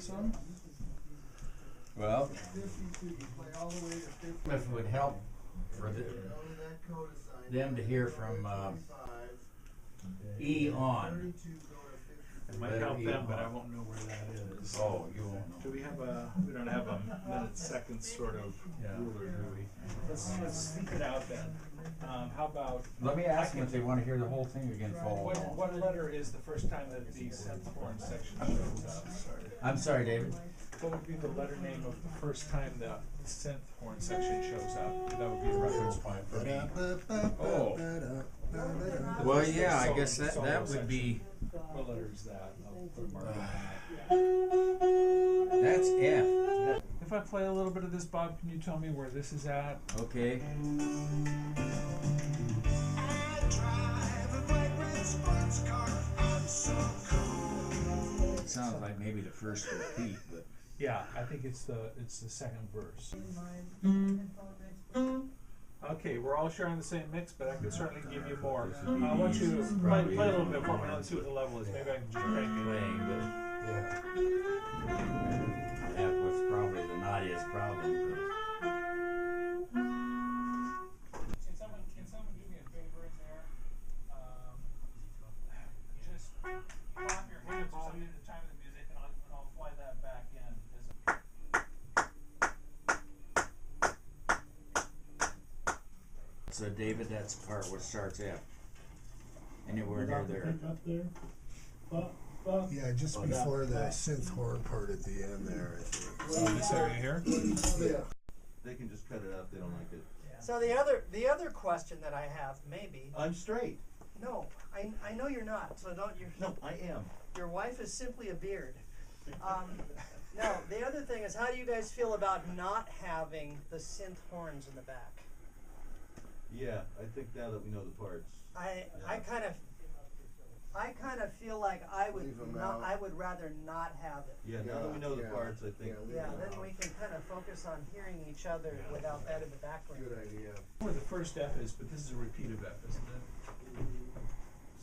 some? Well, if it would help for them to hear from E on. It might help them, but I won't know where that is. Oh, you won't know. Do we have a? We don't have a minute second sort of ruler, do we? Let's think it out then. How about? Let me ask them if they want to hear the whole thing again. What letter is the first time that the synth horn section shows up? I'm sorry, David. What would be the letter name of the first time the synth horn section shows up? That would be a reference point for me. Oh. Well, yeah, I guess that would be. What letter is that? I'll put a mark on that. That's F. If I play a little bit of this, Bob, can you tell me where this is at? Okay. It sounds like maybe the first repeat, but yeah, I think it's the second verse. Okay, we're all sharing the same mix, but I can certainly give you more. I want you to play a little bit for me. Let's see what the level is. Maybe I can just crank it. playing, but that was probably the naughtiest problem. Can someone do me a favor in there? Just clap your hands or something at the time of the music, and I'll fly that back in. So David, that's the part where it starts F. Anywhere near there. Yeah, just before the synth horn part at the end there, I think. So this area here? Yeah. They can just cut it out if they don't like it. So the other question that I have, maybe. I'm straight. No, I know you're not. So don't you? No, I am. Your wife is simply a beard. No, the other thing is, how do you guys feel about not having the synth horns in the back? Yeah, I think now that we know the parts. I kind of feel like I would rather not have it. Yeah, now that we know the parts, I think. Yeah, then we can kind of focus on hearing each other without that in the background. Good idea. Where the first F is, but this is a repeat of F, isn't it?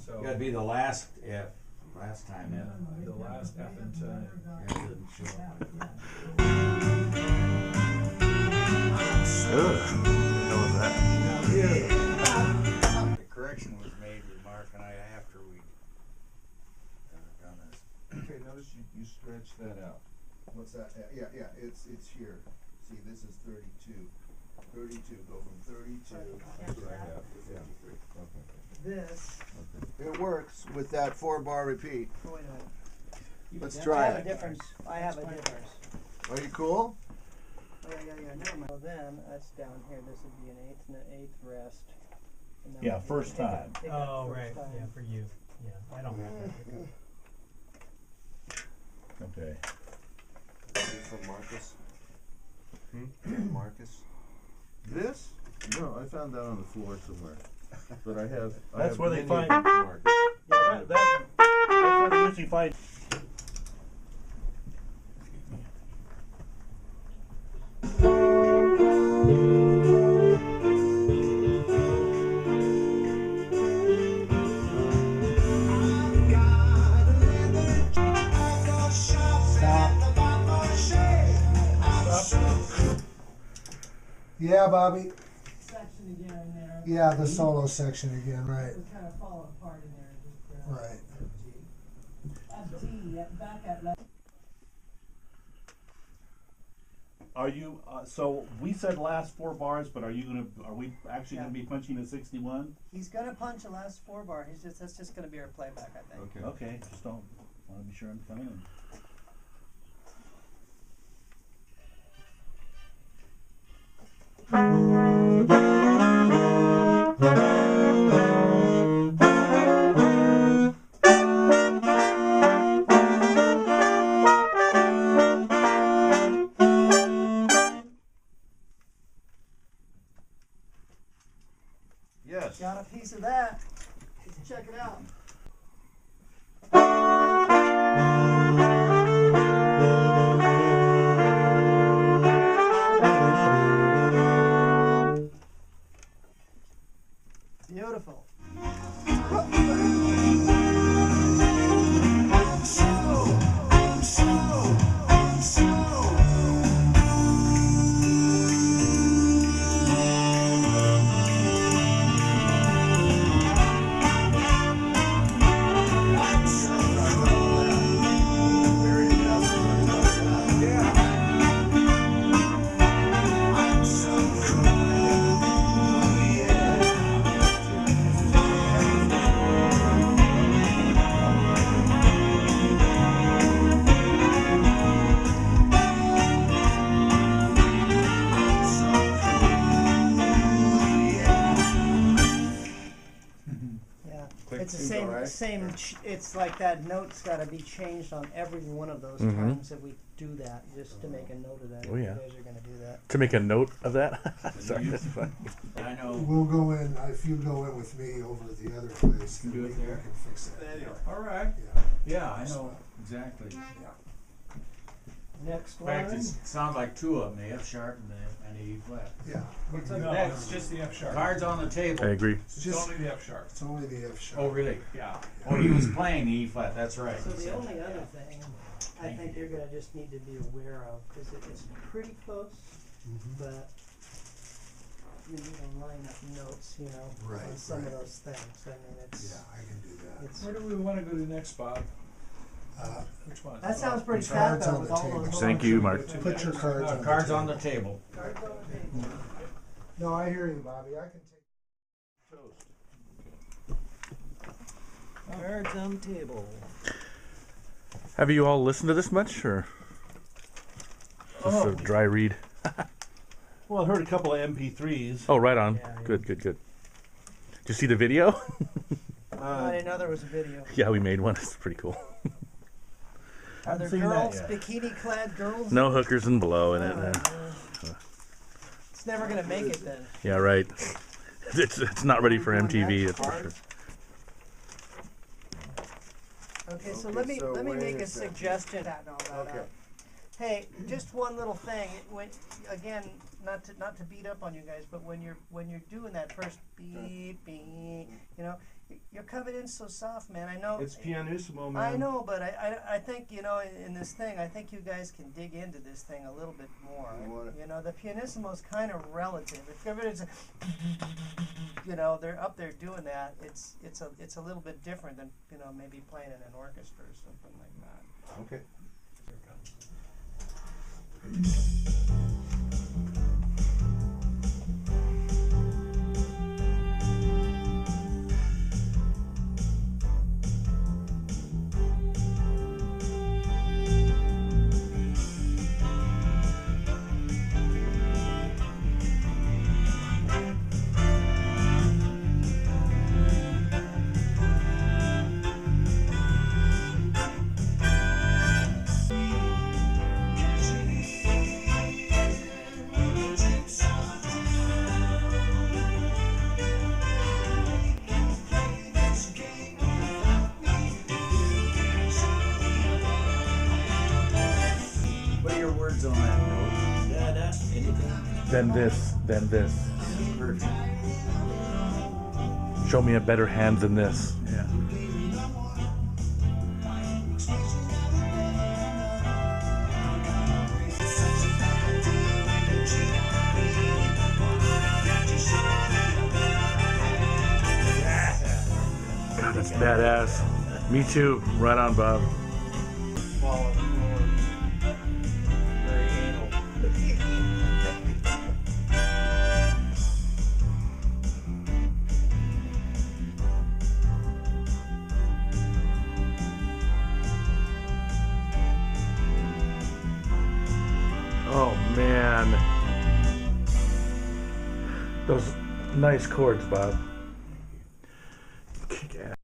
So Gotta be the last F. Last time F. the last F in time. It didn't show up. The correction was made with Mark and I after we done this. Okay, notice you stretch that out. What's that? Yeah, it's here. See, this is 32. 32, go from 32 to 53. This. It works with that 4-bar repeat. Oh, wait a minute. Let's I try have a it. difference. I have a difference. Are you cool? Oh, yeah, never mind. So then, that's down here. This would be an eighth and an eighth rest. And then Yeah, we can first pick up- time. pick up Oh, first right. time. Yeah, for you. Yeah, I don't have that. Okay. From Marcus. Marcus. This? No, I found that on the floor somewhere. But I have. That's where they many find- markers. Yeah, that's where they usually find. Yeah, Bobby. Section again there. Yeah, the solo section again, right. It kind of fall apart in there. Just, Right. At D, back at left. Are you? So we said last 4 bars, but are we actually gonna be punching a 61? He's gonna punch the last 4-bar. That's just gonna be our playback, I think. Okay. Okay, just don't want to be sure I'm coming in. Yes. Got a piece of that. Let's check it out. Beautiful. Yeah, Click it's the two, same, alright? it's like that note's gotta be changed on every one of those Mhm. times that we do that, just to make a note of that, if Oh, you yeah. guys are gonna do that. To make a note of that? Sorry, that's fine. I know. We'll go in, if you go in with me over at the other place, You then do we it can there? fix that. All right. Yeah. Yeah, I know exactly. Next In fact, one, it sounds like two of them, the F sharp and the E flat. Yeah. What's up No, next? Just the F sharp. Cards on the table. I agree. It's Just- only the F sharp. It's only the F sharp. Oh, really? Yeah. Oh, he was playing the E flat, that's right. so he the said. only other thing I Thank think you. you're gonna just need to be aware of, cause it's pretty close, Mhm. but you need to line up notes, you know, on Right, some of right. those things, I mean, it's, Yeah, I can do that. it's, Where do we want to go to next, Bob? Which one? that sounds pretty Cards fat though on with the all table. those. Thank horns. you, Mark. Put your cards on the Cards table. on the table. Cards on the table. No, I hear you, Bobby. I can take. Cards on the table. Have you all listened to this much, or just a dry read? Well, I heard a couple of MP3s. Oh, right on. Yeah, Good, good, good. Did you see the video? I didn't know there was a video. Yeah, we made one. It's pretty cool. Are Haven't there seen that girls, yet. bikini-clad girls? No hookers and below in it. It's never gonna make it then. Yeah, right. It's not ready for MTV. That's for sure. Okay, so Okay, let me so make wait a a second. suggestion. That and all that Okay. out. Hey, just one little thing. When again, not to beat up on you guys, but when you're doing that first beep beep, you know, you're coming in so soft, man. I know. It's pianissimo, man. I know, but I think, you know, in this thing, I think you guys can dig into this thing a little bit more. You want it? You know, the pianissimo is kind of relative. If everybody's, you know, they're up there doing that, it's a little bit different than, you know, maybe playing in an orchestra or something like that. Okay. What are your words on that note? Yeah, that's anything. Then this, then this. Perfect. Show me a better hand than this. Yeah. God, that's badass. Me too. Right on, Bob. Very anal. Oh man. Those nice chords, Bob. Kick ass.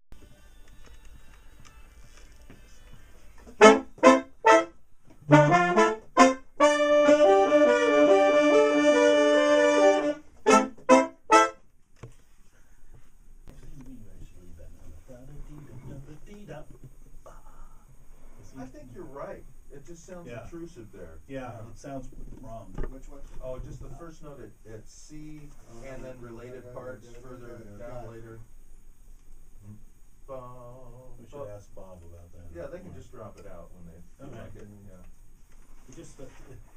I think you're right. It just sounds Yeah. intrusive there. Yeah, it sounds wrong. Which one? Oh, just the first note at C, and then related parts further down later. We should ask Bob about that. Yeah, they can just drop it out when they feel Okay. like it. Yeah. It just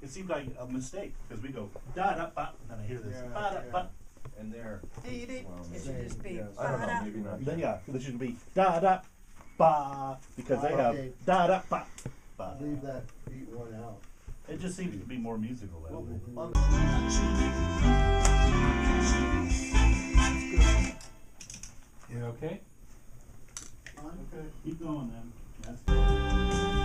it seemed like a mistake because we go da da ba, and I hear this Yeah, ba da ba. And there. It should just be. I don't know. Maybe not. Then yeah, this should be da da ba because they have Okay. da da ba ba. Leave that beat one out. It just seems to be more musical that way. On You okay? Okay. Keep going then. That's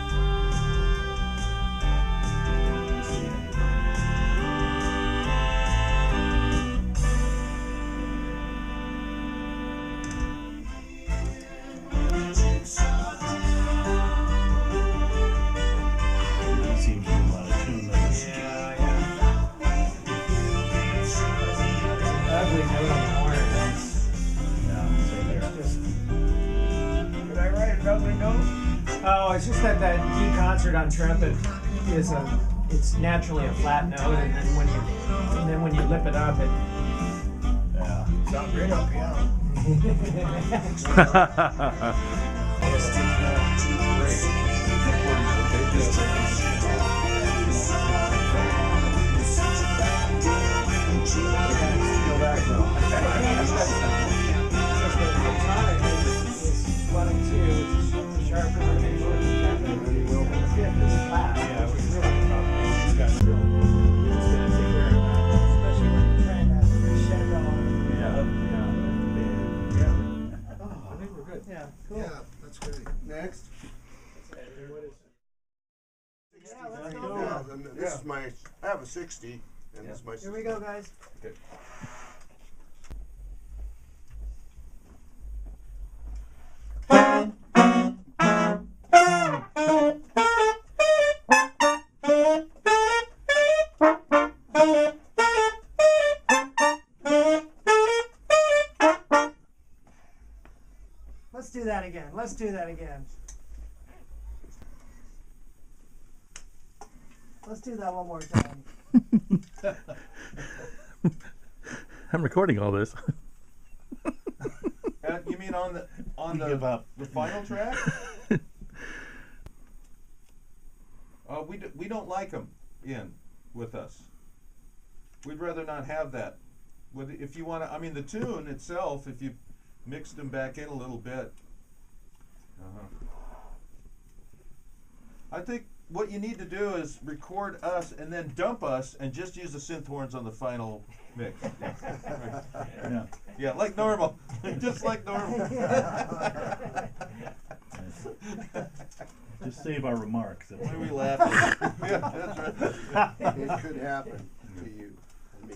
Oh, it's just that D concert on trumpet is it's naturally a flat note, and then when you lip it up, it. Yeah. Sound great on piano. Yeah, cool. Yeah, that's great. Next. Yeah, let's go. Yeah, and this is my, I have a 60, and this is my 60. Here we go, guys. Okay. Let's do that again. Let's do that again. Let's do that one more time. I'm recording all this. You mean on Give up. the final track? We don't like them in with us. We'd rather not have that. If you want to, I mean, the tune itself, if you mixed them back in a little bit. I think what you need to do is record us and then dump us and just use the synth horns on the final mix. Yeah. Yeah, like normal. Just like normal. Just save our remarks. Why are we laughing? Yeah, that's right. It could happen to you and me.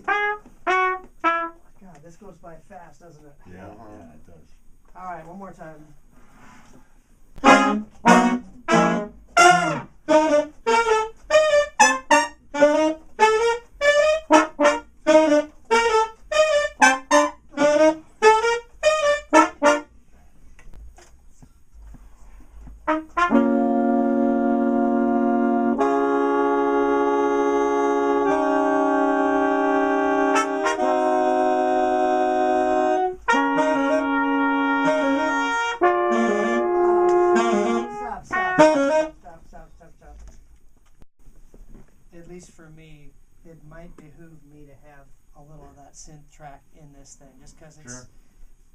God, this goes by fast, doesn't it? Yeah, yeah, it does. All right, one more time. Stop. At least for me, it might behoove me to have a little of that synth track in this thing, just because it's, Sure.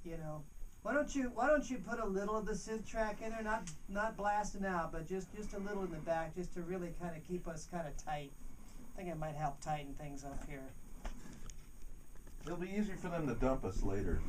you know. Why don't you put a little of the synth track in there, not blasting out, but just a little in the back, just to really kind of keep us kind of tight. I think it might help tighten things up here. It'll be easier for them to dump us later.